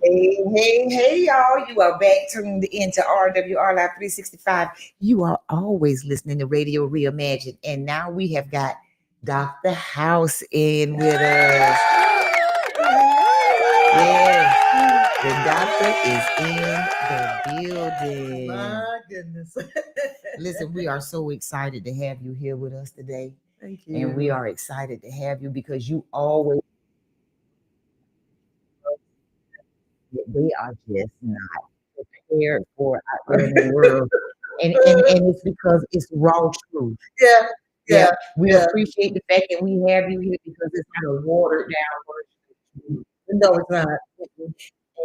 Hey, y'all. You are back tuned into RWR Live 365. You are always listening to Radio Reimagined. And now we have got Dr. House in with us. Yeah, the doctor is in the building. My goodness. Listen, we are so excited to have you here with us today. Thank you. And we are excited to have you because you always, they are just not prepared for out there in the world. And it's because it's raw truth. Yeah. We appreciate the fact that we have you here because it's not a watered down version. No, it's not.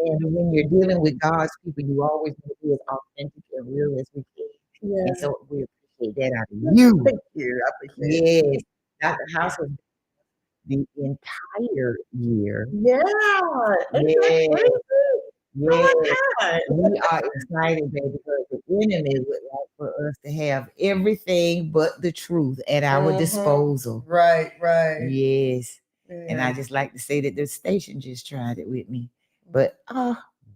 And when you're dealing with God's people, you always want to be as authentic and real as we can. Yeah. And so we appreciate that out of you. Thank you. I appreciate it. Yes. Dr. House was the entire year. Yeah. Isn't that crazy? Yes. Oh my God. We are excited, baby, because the enemy would like for us to have everything but the truth at our disposal. Right. Yes. Yeah. And I just like to say that the station just tried it with me. But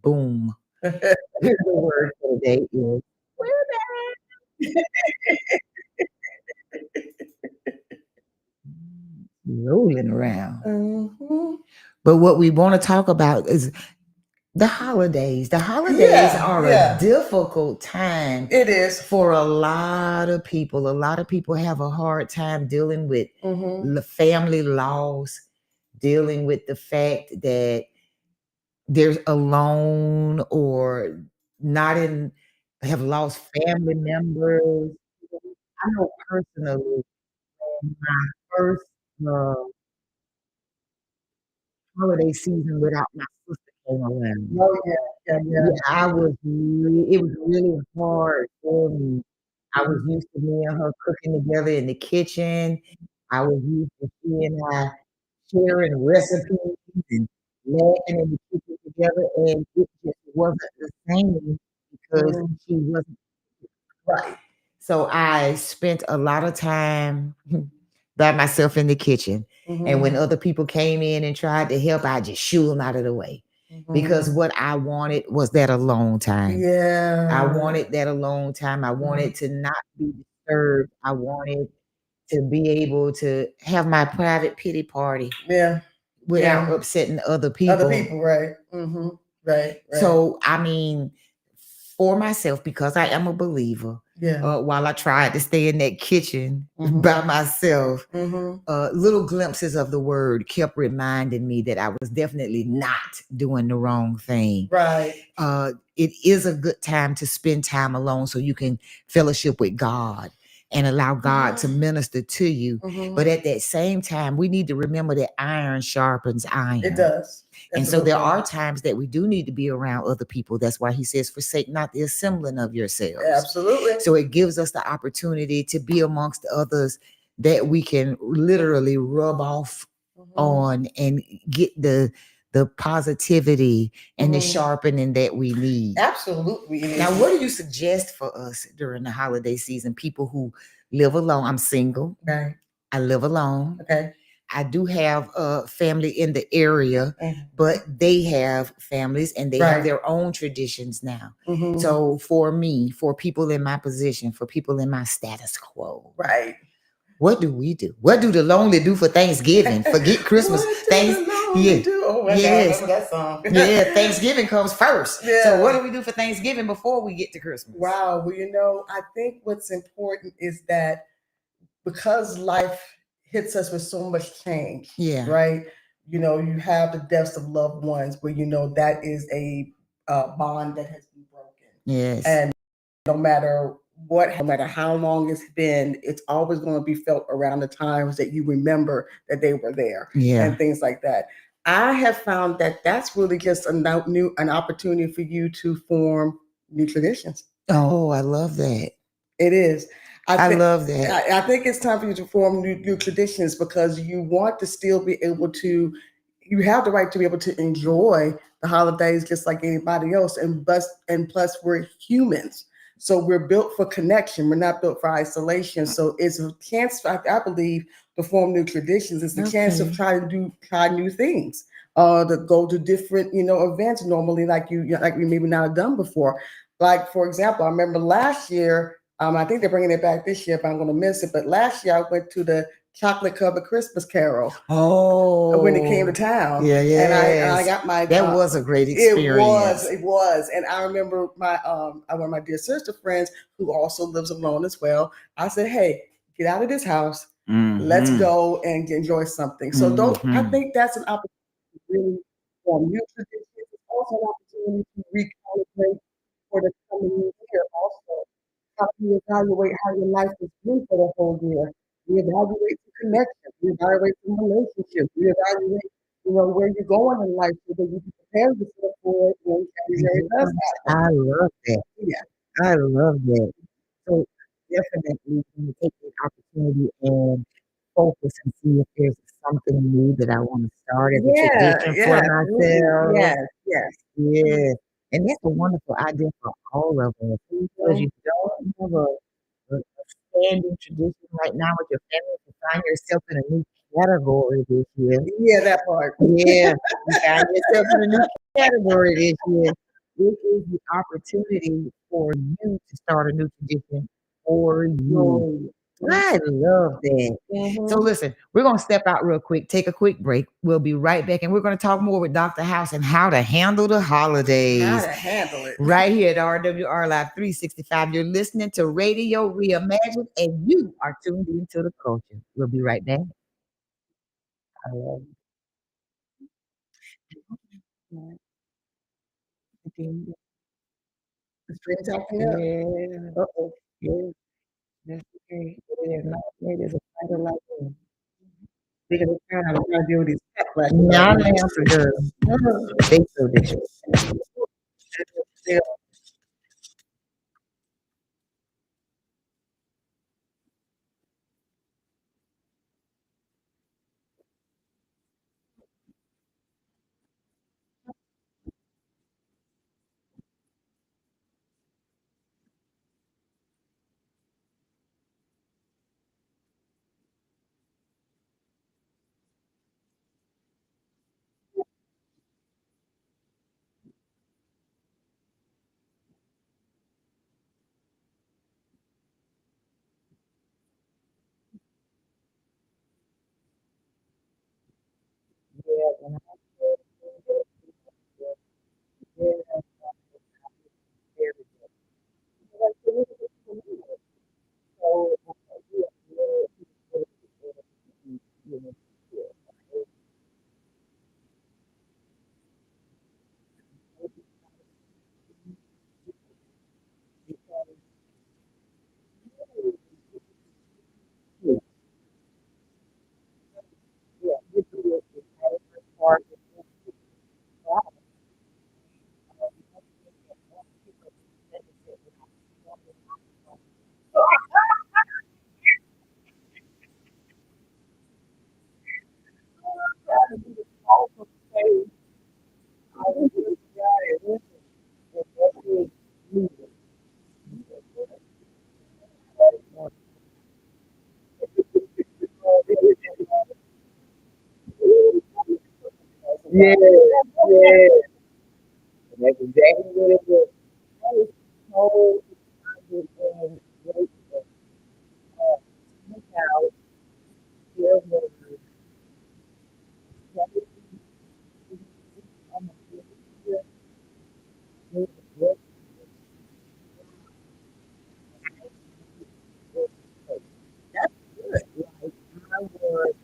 boom. The word for the day is we're back. Rolling around. But what we want to talk about is the holidays. The holidays are a difficult time. It is. For a lot of people. A lot of people have a hard time dealing with the family loss, dealing with the fact that they're alone or not in, have lost family members. I know personally, my first holiday season without my sister came around. Oh yeah. It was really hard for me. I was used to me and her cooking together in the kitchen. I was used to seeing her sharing recipes and laughing in the kitchen together, and it just wasn't the same because she wasn't right. So I spent a lot of time by myself in the kitchen. And when other people came in and tried to help, I just shoo them out of the way. Because what I wanted was that alone time. Yeah. I wanted that alone time. I wanted to not be disturbed. I wanted to be able to have my private pity party. Yeah. Without upsetting other people. Other people, right. Right. So, I mean, for myself, because I am a believer, while I tried to stay in that kitchen by myself, little glimpses of the word kept reminding me that I was definitely not doing the wrong thing. Right. It is a good time to spend time alone so you can fellowship with God and allow God to minister to you. But at that same time, we need to remember that iron sharpens iron. It does. And so there are times that we do need to be around other people. That's why he says, forsake not the assembling of yourselves. Absolutely. So it gives us the opportunity to be amongst others that we can literally rub off on and get the positivity and the sharpening that we need. Absolutely. Now, what do you suggest for us during the holiday season? People who live alone. I'm single. Okay. I live alone. Okay. I do have a family in the area, but they have families and they have their own traditions now. So for me, for people in my position, for people in my status quo, right? What do we do? What do the lonely do for Thanksgiving? Forget Christmas. Oh my God, remember that song. Thanksgiving comes first. Yeah. So what do we do for Thanksgiving before we get to Christmas? Wow. Well, I think what's important is that because life hits us with so much change, right? You have the deaths of loved ones, but that is a bond that has been broken. Yes. And no matter how long it's been, it's always going to be felt around the times that you remember that they were there and things like that. I have found that that's really just an opportunity for you to form new traditions. Oh, I love that. It is. I love that. I think it's time for you to form new traditions because you want to still be able to, you have the right to be able to enjoy the holidays just like anybody else. And plus we're humans. So we're built for connection. We're not built for isolation. So it's a chance, I believe, to form new traditions. It's a chance of try new things. to go to different, events normally, like you maybe not have done before. Like for example, I remember last year. I think they're bringing it back this year, but I'm going to miss it. But last year I went to the chocolate covered Christmas Carol when it came to Oh, town, yeah, and I yes. got my. That was a great It was, experience. it was, and I remember one of my dear sister friends who also lives alone as well. I said, "Hey, get out of this house. Let's Mm-hmm. go and enjoy something." So don't I Mm-hmm. think that's an opportunity to really form new traditions. It's also an opportunity to recalibrate for the coming year. Also, how you evaluate how your life has been for the whole year. Reevaluate the connection. Reevaluate the relationship. Reevaluate, where you're going in life so that you can prepare yourself for it when January does Yes, happen. I love that. Yeah. I love that. So definitely can you take the opportunity and focus and see if there's something new that I want to start as a Yeah, tradition yeah, for absolutely. myself. Yes, yes. Yeah. And that's a wonderful idea for all of us. Because Mhm. you don't have a standing tradition right now with your family to find yourself in a new category this year. Yeah, that part. Yeah, you find yourself in a new category this year. This is the opportunity for you to start a new tradition for you. Mm. I love that. So Mhm. listen, we're gonna step out real quick, take a quick break. We'll be right back, and we're gonna talk more with Dr. House and how to handle the How holidays. to handle it. Right here at RWR Live 365. You're listening to Radio Reimagined, and you are tuned into the culture. We'll be right back. I love Right. you. The strings acting up. Yeah, Uh-oh. yeah, that's okay. It is not made as a fighter like me. Bigger than crown. I'm trying to deal with these pet flashes right Not now. an answer, girl. They so disrespectful. Yeah. Yeah, when I said yeah, very good. Like, it was just for me. So, yeah, yeah, you know, yeah. Yeah, this is the part of the problem. Yeah, yeah. And that's exactly what it was. I was so excited and grateful. Somehow, there was that's good. Like I was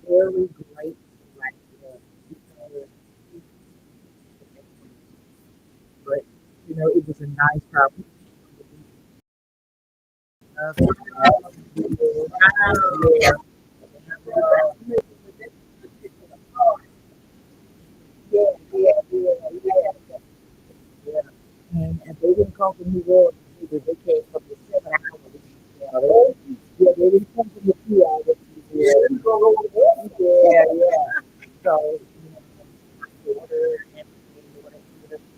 very grateful right there because but it was a nice problem. Yeah. Yeah, yeah, yeah, yeah. Yeah. And they didn't come from New Orleans either. They came from the 7 hours. Yeah, they didn't come from the 2 hours. Yeah, yeah. So, my daughter and we were texting.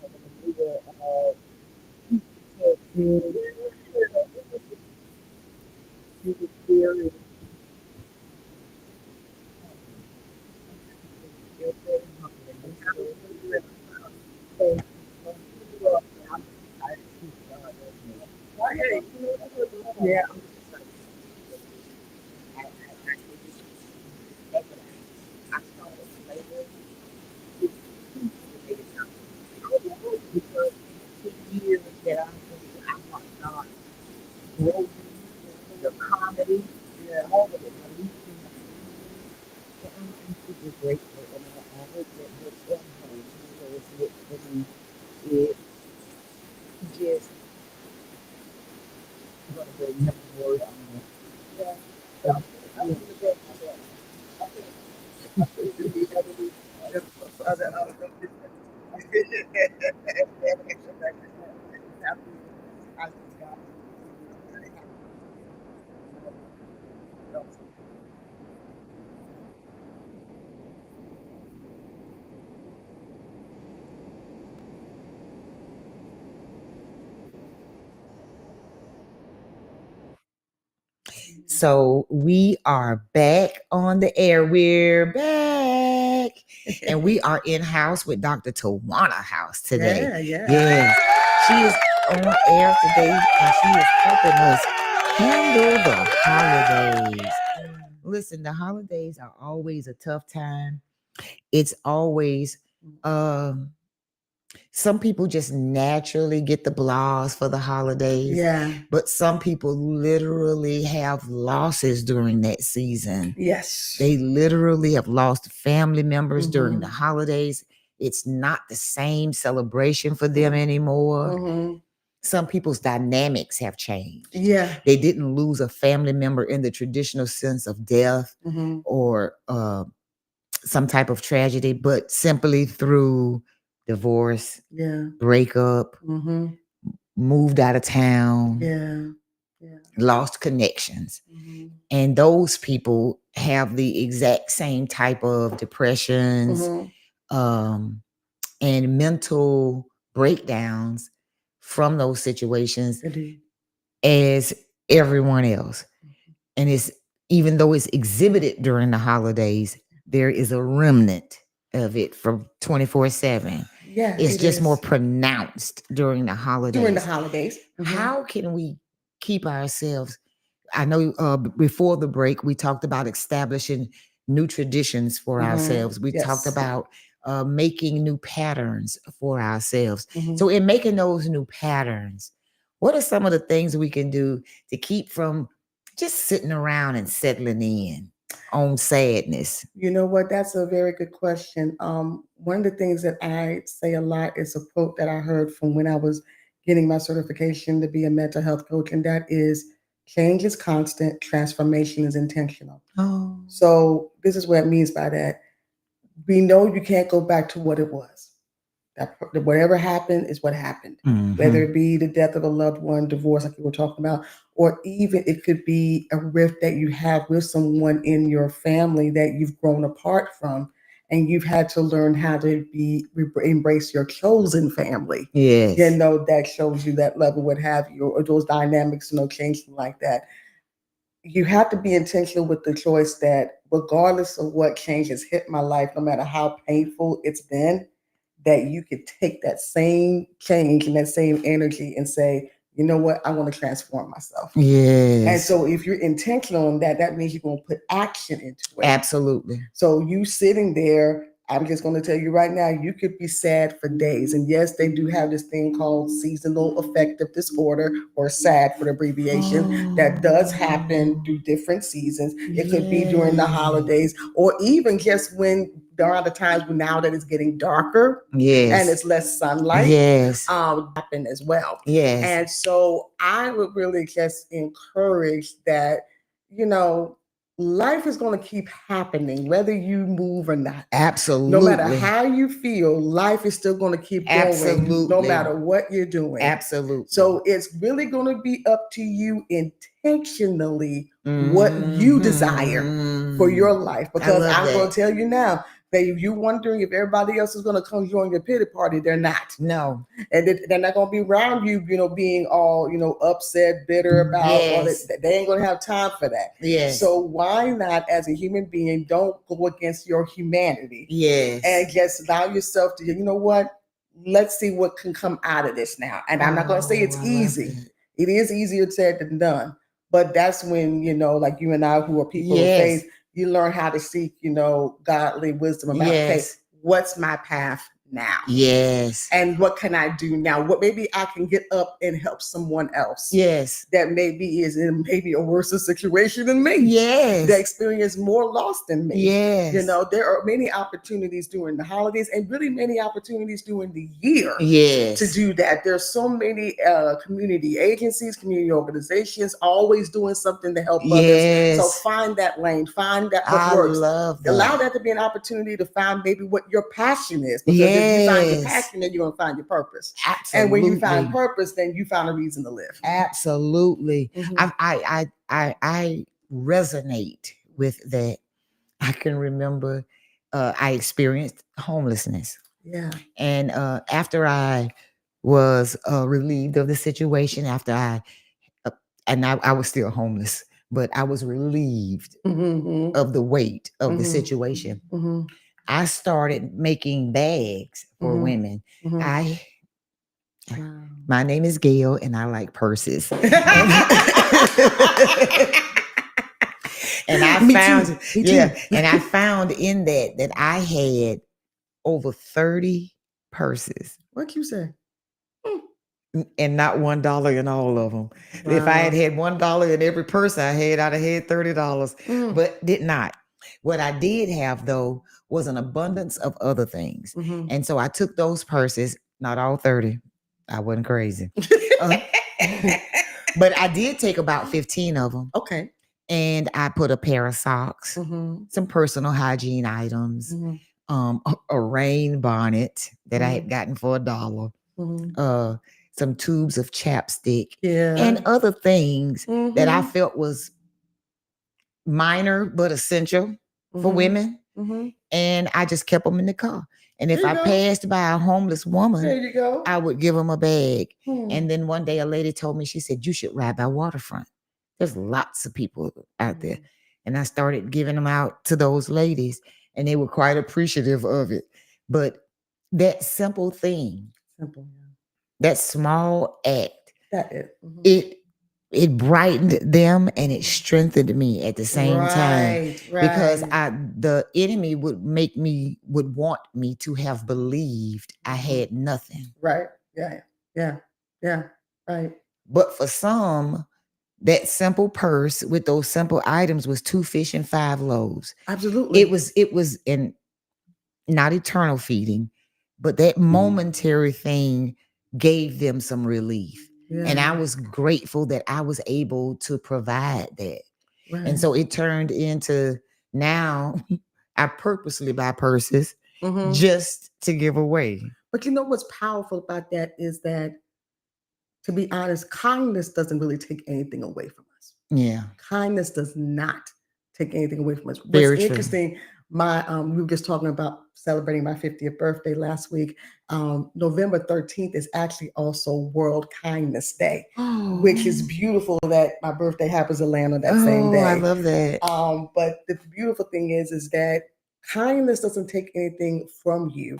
She was very, grateful, and I hope that whatever universe looks for me, it just gonna bring him glory honor. Yeah. So, I yeah. feel the best myself. I think you need heavily just for other different. I just got really happy. So we are back on the air. We're back. And we are in house with Dr. Tawana House today. Yeah. Yes. She is on air today and she is helping us handle the holidays. Listen, the holidays are always a tough time. It's always some people just naturally get the blahs for the holidays. Yeah. But some people literally have losses during that season. Yes. They literally have lost family members during the holidays. It's not the same celebration for them anymore. Some people's dynamics have changed. Yeah. They didn't lose a family member in the traditional sense of death or some type of tragedy, but simply through divorce, breakup, moved out of town, lost connections. And those people have the exact same type of depressions and mental breakdowns from those situations as everyone else. And it's even though it's exhibited during the holidays, there is a remnant of it from 24/7. Yeah, It's just more pronounced during the holidays. How can we keep ourselves? I know before the break, we talked about establishing new traditions for ourselves. We talked about making new patterns for ourselves. So, in making those new patterns, what are some of the things we can do to keep from just sitting around and settling in on sadness? You know what? That's a very good question. One of the things that I say a lot is a quote that I heard from when I was getting my certification to be a mental health coach, and that is change is constant, transformation is intentional. Oh. So this is what it means by that. We know you can't go back to what it was. That whatever happened is what happened. Whether it be the death of a loved one, divorce, like you were talking about, or even it could be a rift that you have with someone in your family that you've grown apart from, and you've had to learn how to embrace your chosen family. Yes. You know, that shows you that level, what have you, or those dynamics, changing like that. You have to be intentional with the choice that regardless of what change has hit my life, no matter how painful it's been, that you could take that same change and that same energy and say, you know what, I want to transform myself. Yes. And so if you're intentional on that, that means you're going to put action into it. Absolutely. So you sitting there, I'm just going to tell you right now, you could be sad for days. And yes, they do have this thing called seasonal affective disorder, or SAD for the abbreviation, that does happen through different seasons. It could be during the holidays, or even just when there are the times when now that it's getting darker and it's less sunlight. Happen as well. Yes. And so I would really just encourage that, life is going to keep happening whether you move or not. Absolutely. No matter how you feel, life is still going to keep going. Absolutely. No matter what you're doing. Absolutely. So it's really going to be up to you intentionally what you desire for your life. Because I'm going to tell you now, that if you're wondering if everybody else is going to come join your pity party, they're not. No. And they're not going to be around you, being all, upset, bitter about all that. They ain't going to have time for that. Yes. So why not, as a human being, don't go against your humanity. Yes. And just allow yourself to, you know what? Let's see what can come out of this now. And I'm not going to say it's easy. It is easier said than done. But that's when, like you and I, who are people of faith, you learn how to seek, godly wisdom about, okay, what's my path now? Yes. And what can I do now? What maybe I can get up and help someone else. Yes. That maybe is in maybe a worse situation than me. Yes. That experience more loss than me. Yes. You know, there are many opportunities during the holidays and really many opportunities during the year. Yes. To do that. There's so many community agencies, community organizations always doing something to help Yes. others. So find that lane, find that what I works. love that. Allow that to be an opportunity to find maybe what your passion is. Because if you find your passion, then you're going to find your purpose. Absolutely. And when you find purpose, then you find a reason to live. Absolutely. Mhm. I resonate with that. I can remember I experienced homelessness. Yeah. And after I was relieved of the situation, after I was still homeless, but I was relieved Mhm. of the weight of the Mhm. situation. Mhm. I started making bags for Mhm. women. Mhm. My name is Gail, and I like purses. And I found, and I found in that I had over 30 purses. What'd you say? And not $1 in all of them. Wow. If I had $1 in every purse I had, I'd have had $30, but did not. What I did have, though, was an abundance of other things. Mm-hmm. And so I took those purses, not all 30. I wasn't crazy. But I did take about 15 of them. Okay. And I put a pair of socks, some personal hygiene items, a rain bonnet that I had gotten for $1, some tubes of chapstick, and other things that I felt was minor but essential for women. And I just kept them in the car. And if I passed by a homeless woman, I would give them a bag. And then one day a lady told me, she said, you should ride by waterfront. There's lots of people out there. And I started giving them out to those ladies, and they were quite appreciative of it. But that simple thing, that small act, it brightened them and it strengthened me at the same time. Because the enemy would want me to have believed I had nothing. Right. Yeah. Right. But for some, that simple purse with those simple items was 2 fish and 5 loaves. Absolutely. It was not eternal feeding, but that momentary thing gave them some relief. Yeah. And I was grateful that I was able to provide that. Right. And so it turned into, now I purposely buy purses just to give away. But you know what's powerful about that is that, to be honest, kindness doesn't really take anything away from us. Yeah. Kindness does not take anything away from us. Very What's true. interesting, we were just talking about celebrating my 50th birthday last week. November 13th is actually also World Kindness Day, which is beautiful that my birthday happens to land on that same day. I love that. But the beautiful thing is that kindness doesn't take anything from you.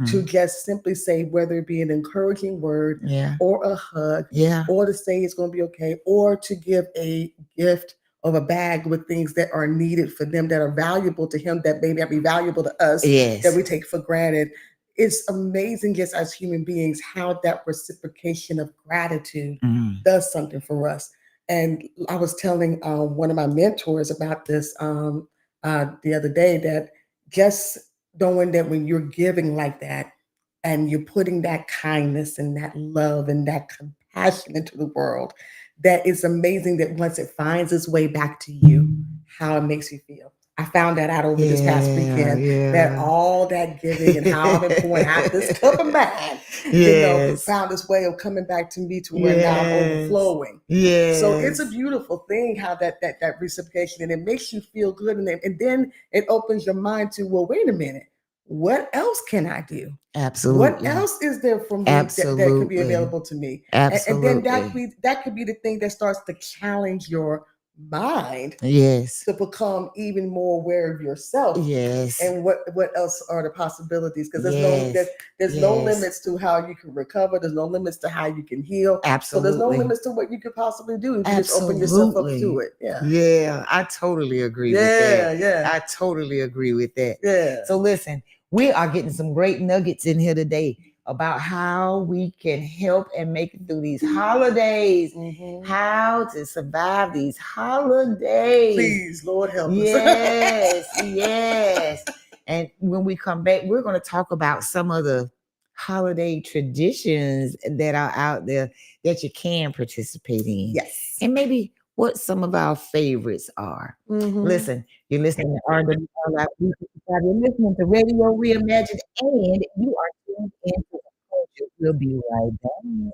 To just simply say, whether it be an encouraging word, or a hug, or to say it's going to be okay, or to give a gift of a bag with things that are needed for them, that are valuable to him, that may not be valuable to us, that we take for granted. It's amazing, just as human beings, how that reciprocation of gratitude does something for us. And I was telling one of my mentors about this the other day, that just knowing that when you're giving like that, and you're putting that kindness and that love and that compassion into the world, that it's amazing that once it finds its way back to you, how it makes you feel. I found that out over this past weekend, that all that giving and how I've been pouring out this cup of mine, found its way of coming back to me, to where now I'm overflowing. So it's a beautiful thing, how that reciprocation, and it makes you feel good. And then it opens your mind to, well, wait a minute, what else can I do? Absolutely. What else is there for me that could be available to me? Absolutely. And then that could be the thing that starts to challenge your mind. To become even more aware of yourself. And what else are the possibilities? Because there's no limits to how you can recover. There's no limits to how you can heal. Absolutely. So there's no limits to what you could possibly do if you just open yourself up to it. Yeah, I totally agree with that. I totally agree with that. So listen, we are getting some great nuggets in here today about how we can help and make it through these holidays, how to survive these holidays. Please, Lord help us. Yes, yes. And when we come back, we're going to talk about some of the holiday traditions that are out there that you can participate in. Yes. And maybe what some of our favorites are. Listen, you're listening to RWR Live. You're listening to Radio Reimagined, and you are tuned into the culture. We'll be right back.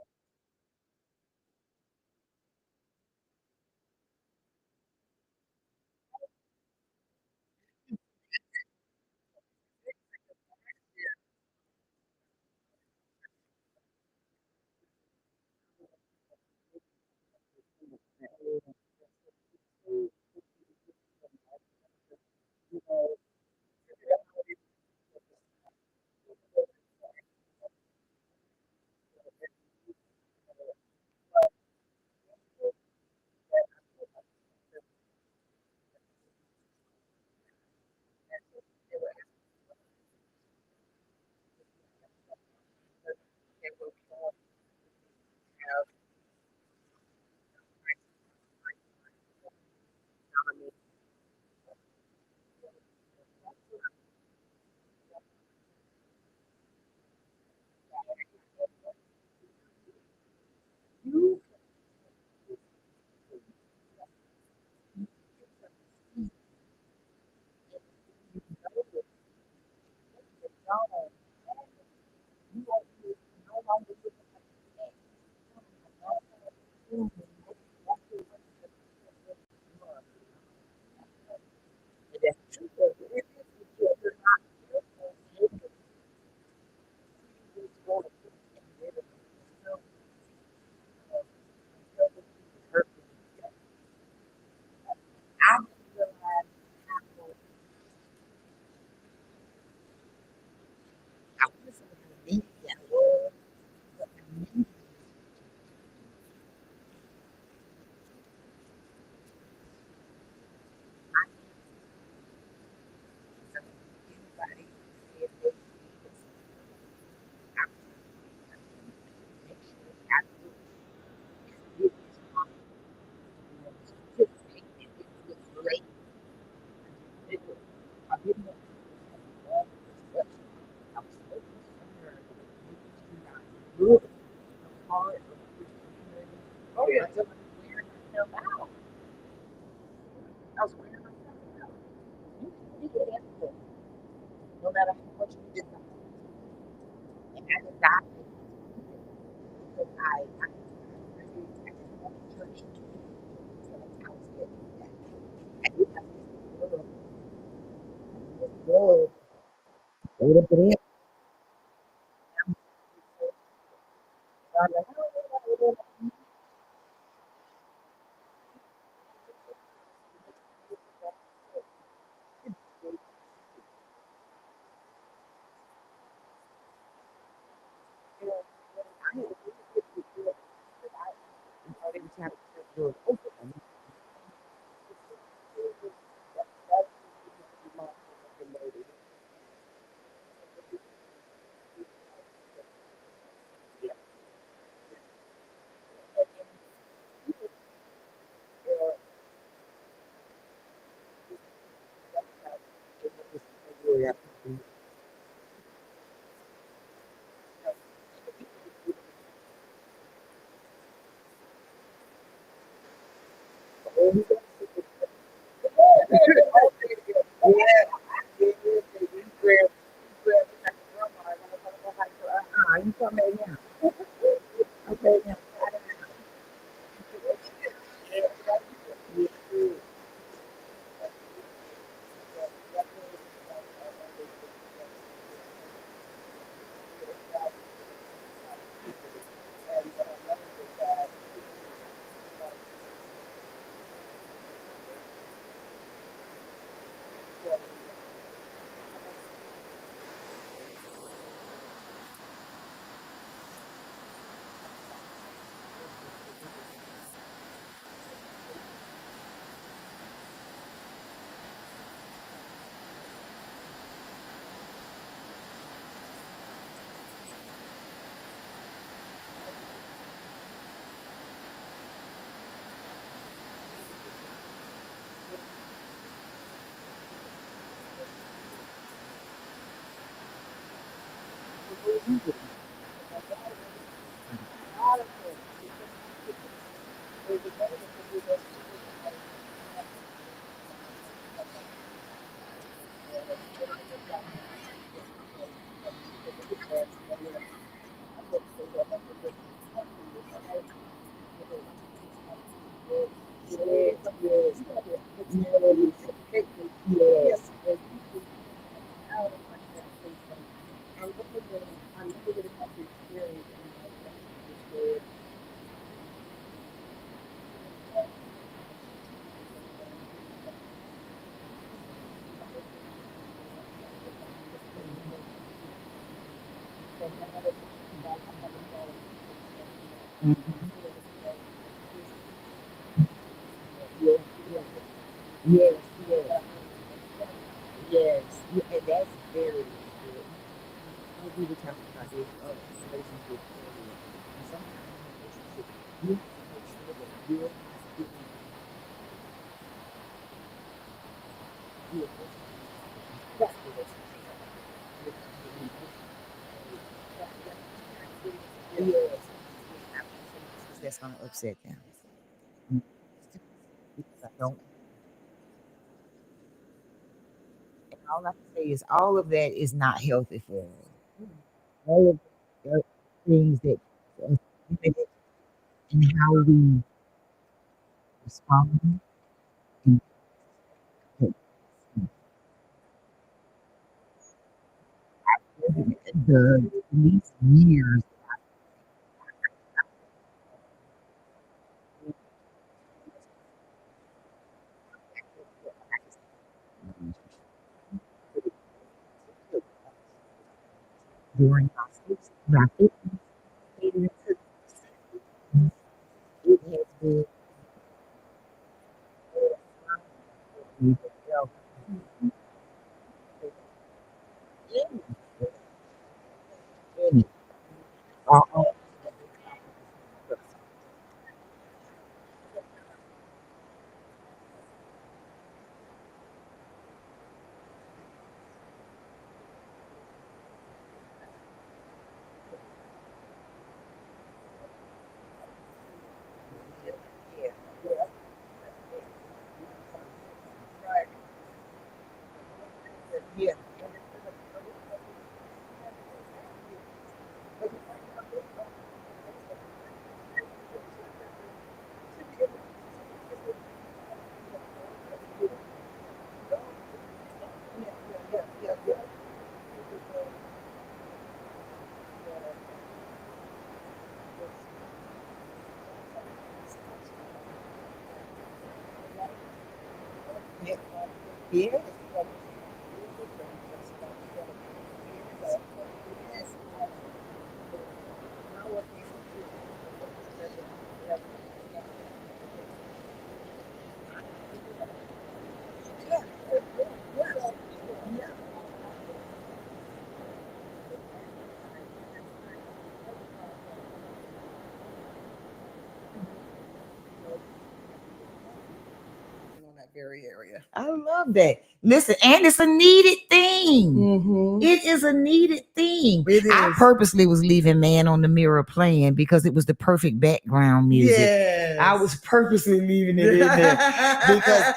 Yes, yes, yes, yeah, and that's very good. As we were talking about this relationship earlier, and sometimes in a relationship, you have to make sure that you're not giving you emotional intelligence because the relationship because the emotional yes, I won't say this because that's gonna upset them. Because I don't and all I can say is all of that is not healthy for us. All of the things that keep us limited in how we respond and the least years during our rapid it has been yeah. Yeah. On that very area. I love that. Listen, and it's a needed thing. Mm-hmm. It is a needed thing. It I is. purposely was leaving Man on the Mirror playing because it was the perfect background music. Yes. I was purposely leaving it in there because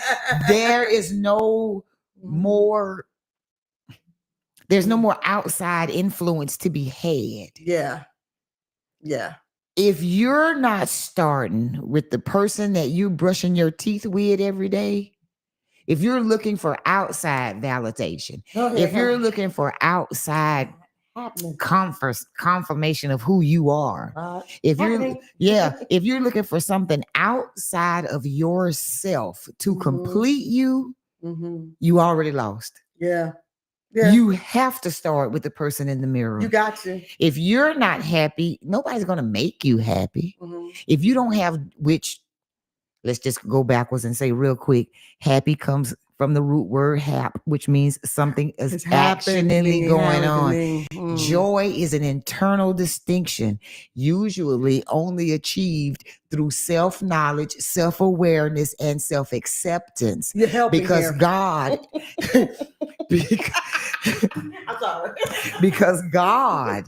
there is no more there's no more outside influence to be had. Yeah. Yeah. If you're not starting with the person that you're brushing your teeth with every day, if you're looking for outside validation, if you're looking for outside confirmation of who you are, if you're if you're looking for something outside of yourself to complete you, you already lost. Yeah. You have to start with the person in the mirror. You got to. If you're not happy, nobody's going to make you happy. If you don't have, which let's just go backwards and say real quick, happy comes from the root word hap, which means something is actionally going on. Joy is an internal distinction, usually only achieved through self-knowledge, self-awareness, and self-acceptance. You're helping because here. God sorry. Because God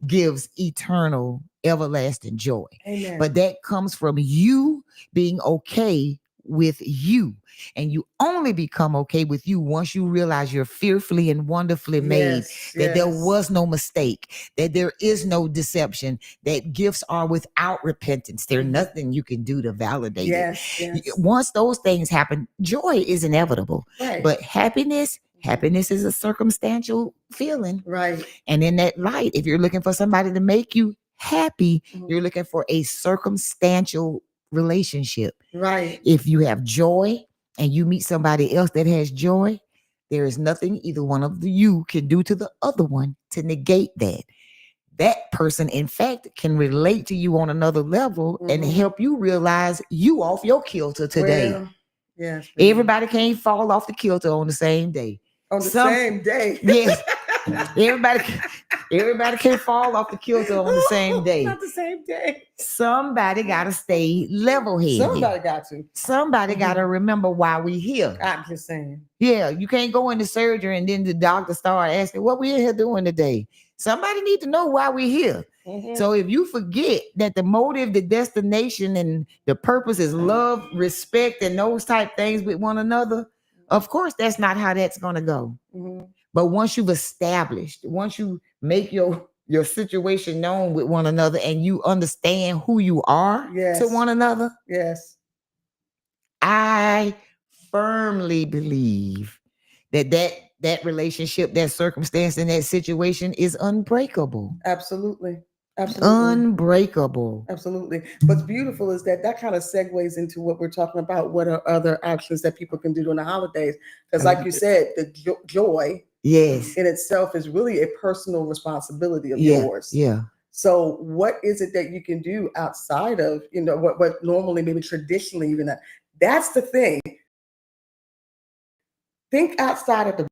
gives eternal, everlasting joy. Amen. But that comes from you being okay with you. And you only become okay with you once you realize you're fearfully and wonderfully made, Yes, that there yes. was no mistake, that there is no deception, that gifts are without repentance. There's nothing you can do to validate Yes, it. yes. Once those things happen, joy is inevitable. Right. But happiness is a circumstantial feeling. Right. And in that light, if you're looking for somebody to make you happy, Mhm. you're looking for a circumstantial relationship. Right. If you have joy and you meet somebody else that has joy, there is nothing either one of you can do to the other one to negate that. That person, in fact, can relate to you on another level and help you realize you off your kilter today. Well, yes. Baby. Everybody can't fall off the kilter on the same day. On the same day. Yes. Everybody can't fall off the kilter on the same day. Not the same day. Somebody gotta stay level-headed. Somebody got to. Somebody gotta remember why we here. I'm just saying. Yeah, you can't go into surgery and then the doctor start asking what we in here doing today. Somebody need to know why we're here. So if you forget that the motive, the destination, and the purpose is love, respect, and those type things with one another, of course that's not how that's gonna go. But once you've established, once you make your situation known with one another and you understand who you are to one another, yes, I firmly believe that relationship, that circumstance, and that situation is unbreakable. Absolutely. Absolutely. Unbreakable. Absolutely. What's beautiful is that kind of segues into what we're talking about. What are other actions that people can do during the holidays? Because like you said, the joy yes in itself is really a personal responsibility of yours. Yeah. So what is it that you can do outside of, what normally, maybe traditionally, even that's the thing. Think outside of the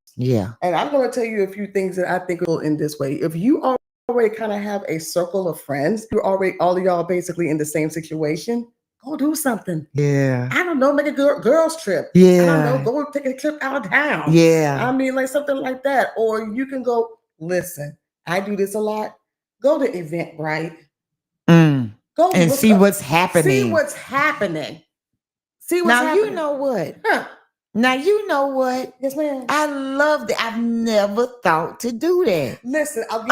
And I'm going to tell you a few things that I think will in this way. If you already kind of have a circle of friends, you're already all of y'all basically in the same situation, go do something. Yeah. I don't know, make a girls trip. Yeah. I don't know, go take a trip out of town. Yeah. I mean, like something like that. Or you can go, listen, I do this a lot. Go to Eventbrite. Go and see what's happening. See what's happening. See what's now happening. You know what? Now you know what? Yes, ma'am. I love that. I've never thought to do that. Listen, I'll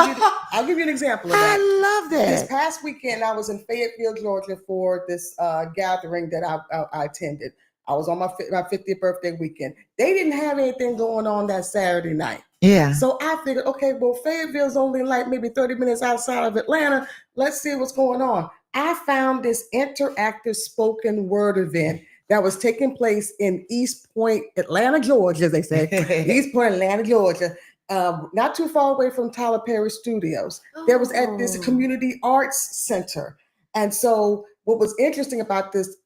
give you an example of that. I love that. This past weekend, I was in Fayetteville, Georgia for this gathering that I attended. I was on my 50th birthday weekend. They didn't have anything going on that Saturday night. Yeah. So I figured, okay, well, Fayetteville's only like maybe 30 minutes outside of Atlanta. Let's see what's going on. I found this interactive spoken word event that was taking place in East Point, Atlanta, Georgia, as they say. East Point, Atlanta, Georgia. Not too far away from Tyler Perry Studios. There was at this community arts center. And so what was interesting about this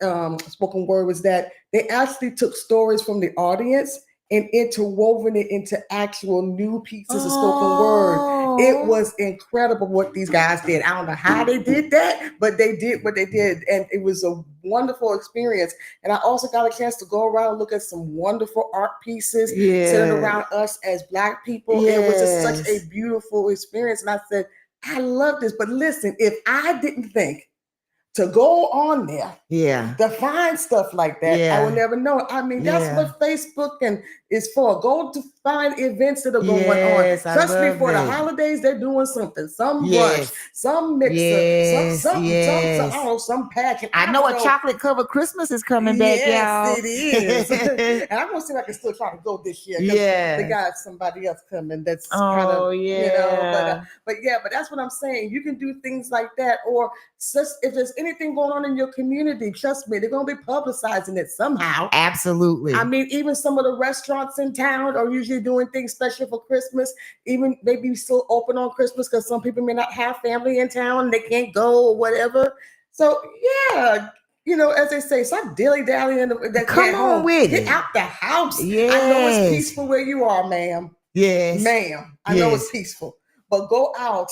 spoken word was that they actually took stories from the audience and interwoven it into actual new pieces of spoken word. It was incredible what these guys did. I don't know how they did that, but they did what they did. And it was a wonderful experience. And I also got a chance to go around and look at some wonderful art pieces centered around us as Black people. It was just such a beautiful experience. And I said, I love this. But listen, if I didn't think to go on there, to find stuff like that, I would never know. I mean, that's what Facebook is for. Go to find events that are going on. Trust me, for the holidays, they're doing something. Some brunch, some mixer, some pageant. I know a chocolate covered Christmas is coming back, y'all. Yes, it is. And I'm gonna see if I can still try to go this year. They got somebody else coming. That's kind of, but that's what I'm saying. You can do things like that, or just if there's anything going on in your community, trust me, they're gonna be publicizing it somehow. Absolutely. I mean, even some of the restaurants in town are usually doing things special for Christmas. Even maybe still open on Christmas because some people may not have family in town and they can't go or whatever. So as they say, stop dilly-dallying. Come on with it. Get out the house. I know it's peaceful where you are, ma'am. Yes. Ma'am. I know it's peaceful. But go out.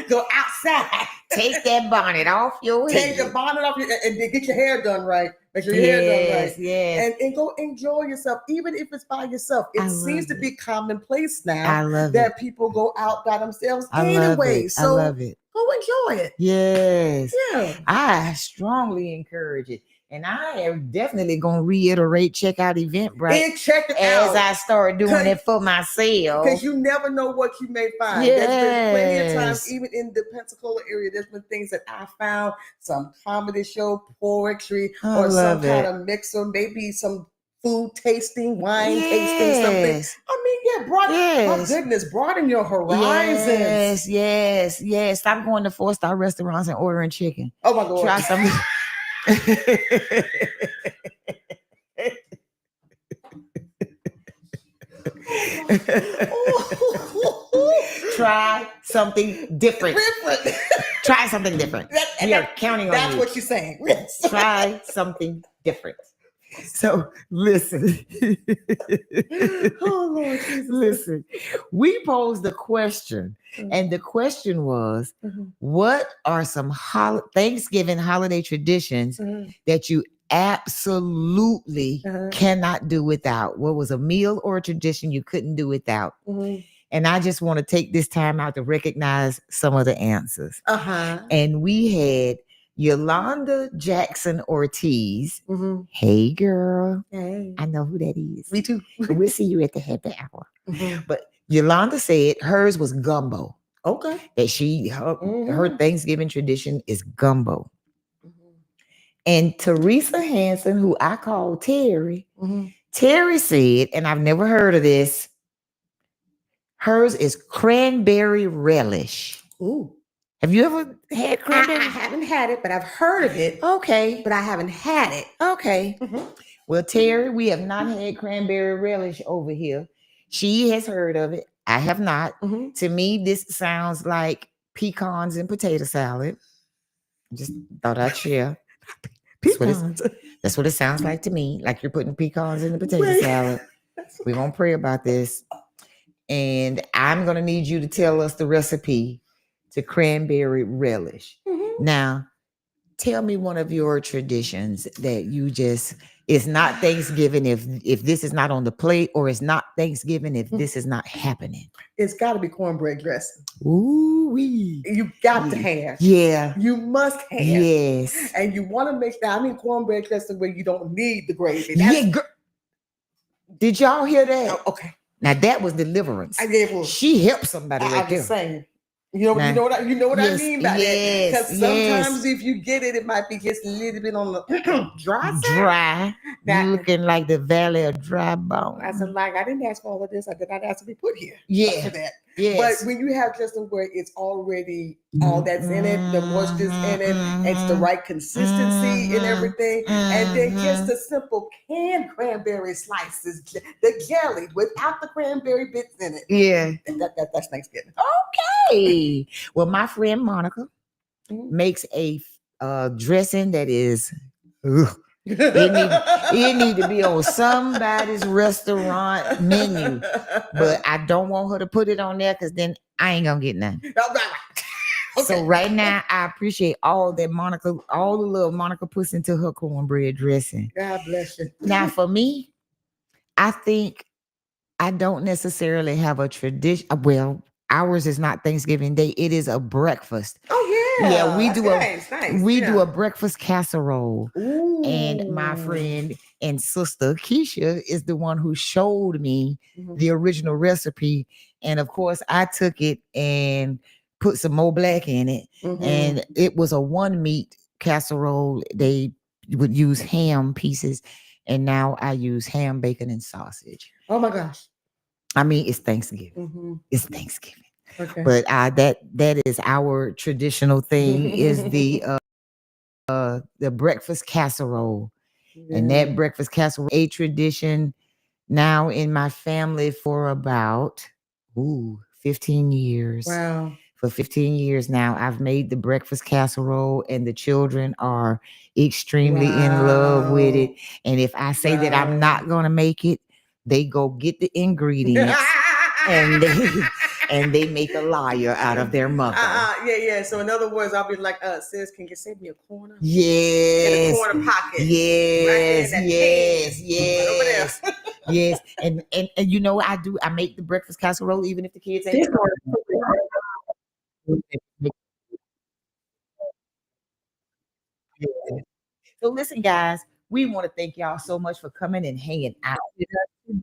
Go outside. Take that bonnet off your head. Take the bonnet off and get your hair done right. Make sure your hair done right. Yes. And go enjoy yourself, even if it's by yourself. It seems to be commonplace I now love that it. people go out by themselves I love anyway. it. I So love it. go enjoy it. Yes. Yeah. I strongly encourage it. And I am definitely going to reiterate, check out Eventbrite And check it as out. I start doing it for myself. Because you never know what you may find. There's been plenty of times, even in the Pensacola area, there's been things that I found, some comedy show, poetry, or some kind of mix, or maybe some food tasting, wine tasting, something. I mean, my goodness, broaden your horizons. Yes. Stop going to 4-star restaurants and ordering chicken. Oh my God. Try something. Try something different. Try something different. We are counting on you. That's what you're saying. Try something different. So listen. Oh Lord Jesus. Listen. We posed a question, and the question was, what are some Thanksgiving holiday traditions that you absolutely cannot do without? What was a meal or a tradition you couldn't do without? And I just want to take this time out to recognize some of the answers. And we had Yolanda Jackson Ortiz. Hey, girl. Hey. I know who that is. Me too. We'll see you at the happy hour. But Yolanda said hers was gumbo. Okay. That her Thanksgiving tradition is gumbo. And Teresa Hanson, who I call Terry, Terry said, and I've never heard of this, hers is cranberry relish. Ooh. Have you ever had cranberry? I haven't had it, but I've heard of it. Okay. But I haven't had it. Okay. Well, Terry, we have not had cranberry relish over here. She has heard of it. I have not. To me, this sounds like pecans and potato salad. Just thought I'd share. Pecans. That's what it sounds like to me. Like you're putting pecans in the potato salad. We're going to pray about this. And I'm going to need you to tell us the recipe to cranberry relish. Now, tell me one of your traditions that you just, it's not Thanksgiving if this is not on the plate, or it's not Thanksgiving if this is not happening. It's got to be cornbread dressing. Ooh-wee. You got to have. Yeah. You must have. Yes. And you want to make that, cornbread dressing where you don't need the gravy. Did y'all hear that? Oh, okay. Now that was deliverance. She helped somebody right there. I'm saying. You know what I mean by that. Because sometimes if you get it, it might be just a little bit on the dry side. You're looking like the valley of dry bones. I said, I didn't ask for all of this. I did not ask to be put here. Yeah. For that. Yes. But when you have just where it's already all that's in it, the moisture's in it, it's the right consistency and everything, and then just the simple canned cranberry slices, the jelly without the cranberry bits in it. Yeah. That's Thanksgiving. Okay. Well, my friend Monica makes a dressing that is. It need to be on somebody's restaurant menu, but I don't want her to put it on there because then I ain't gonna get none. Okay. So right now, I appreciate all that all the love Monica puts into her cornbread dressing. God bless you. Now, for me, I think I don't necessarily have a tradition. Well, ours is not Thanksgiving Day; it is a breakfast. Oh yeah, yeah. We do nice. A breakfast casserole. Ooh. And my friend and sister Keisha is the one who showed me the original recipe, and of course, I took it and put some more black in it, and it was a 1-meat casserole. They would use ham pieces, and now I use ham, bacon, and sausage. Oh my gosh! I mean, it's Thanksgiving. It's Thanksgiving. Okay. But that is our traditional thing is the breakfast casserole. Yeah. And that breakfast casserole, a tradition now in my family for about 15 years. Wow. For 15 years now, I've made the breakfast casserole, and the children are extremely in love with it. And if I say that I'm not going to make it, they go get the ingredients and they make a liar out of their mother. Yeah. So in other words, I'll be like, sis, can you save me a corner? Yes. In a corner pocket. Yes. Right Yes. Right over there. Yes. Yes. And you know I make the breakfast casserole even if the kids ain't. Yes. So listen, guys, we want to thank y'all so much for coming and hanging out with us today.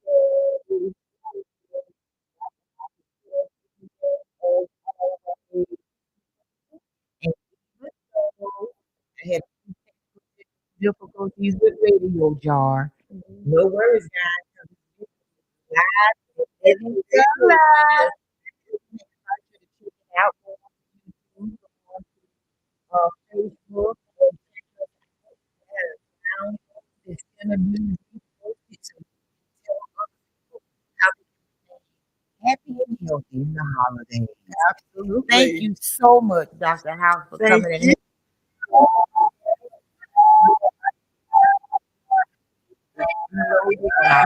And even though I had difficulties with radio jar. No worries, guys. 'Cause it's live and living color. Make sure to check it out on YouTube, on Facebook, and check us out now. It's gonna be reposted so you can tell other people how they can stay happy and healthy in the holidays. Absolutely. Thank you so much, Dr. House, for Thank coming and you. you know, we did